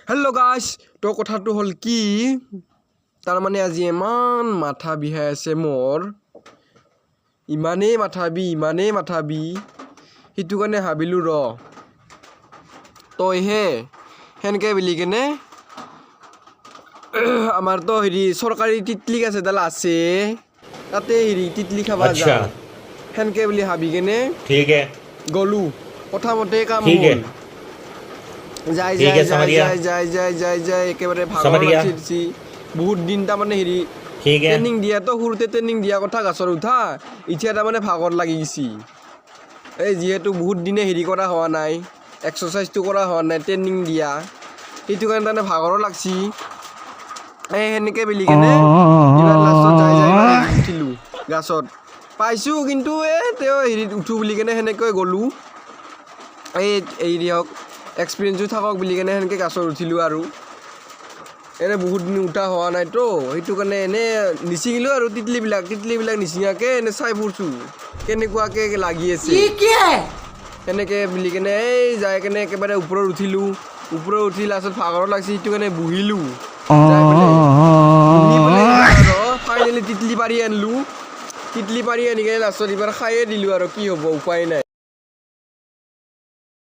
hello guys तो কথাটো হল কি তাৰ মানে আজি ইমান মাথা বিহাই আছে মোৰ ইমানেই মাথা বি হিতু কাৰণে ভাবিলো ৰ তই হে হেনকে বুলি কেনে আমাৰ তো হেৰি সৰকাৰি তিতলি আছে দাল আছে তাতে হেৰি তিতলি খাবা যা হেনকে বুলি ভাবি কেনে ঠিক হে গলু কথামতে কাম হল যাই একেবারে ভাগৰ লাগছি বহুত দিন তা মানে হেৰি ট্ৰেনিং দিয়া তো হুৰতে ট্ৰেনিং দিয়া কথা গাছৰ উঠা ইতিয়া তা মানে ভাগৰ লাগি গিছি এই যেহেতু বহুত দিনে হেৰি কৰা হোৱা নাই এক্সাৰসাইজ তো কৰা হোৱা নাই ট্ৰেনিং দিয়া এইটো কাৰণে তানে ভাগৰ লাগছি এই হেনকে বিলি কেনে ইবাৰ লাষ্টত যাই উঠিলো গাছত পাইছো কিন্তু তেও হেৰি উঠু বুলি কেনে হেনেকৈ গলু এই দিয়ক এক্সপেৰিয়েন্সও থাকক বুলি কেনে হেনকে গাছৰ উঠিলো আৰু এনে বহুত দিন উঠা হোৱা নাই তো সেইটো কাৰণে এনে নিচিঙিলো আৰু তিতলিবিলাক নিচিঙাকে এনে চাই ফুৰছো কেনেকুৱাকে লাগি আছে এনেকে বুলি কেনে এই যাই কেনে একেবাৰে ওপৰত উঠিলো ওপৰত উঠি লাষ্টত ভাগৰ লাগছি সেইটো কাৰণে বহিলো ফাইনেলি তিতলি পাৰি আনি কেনে লাষ্টত এবাৰ খায়ে দিলো আৰু কি হ'ব উপায় নাই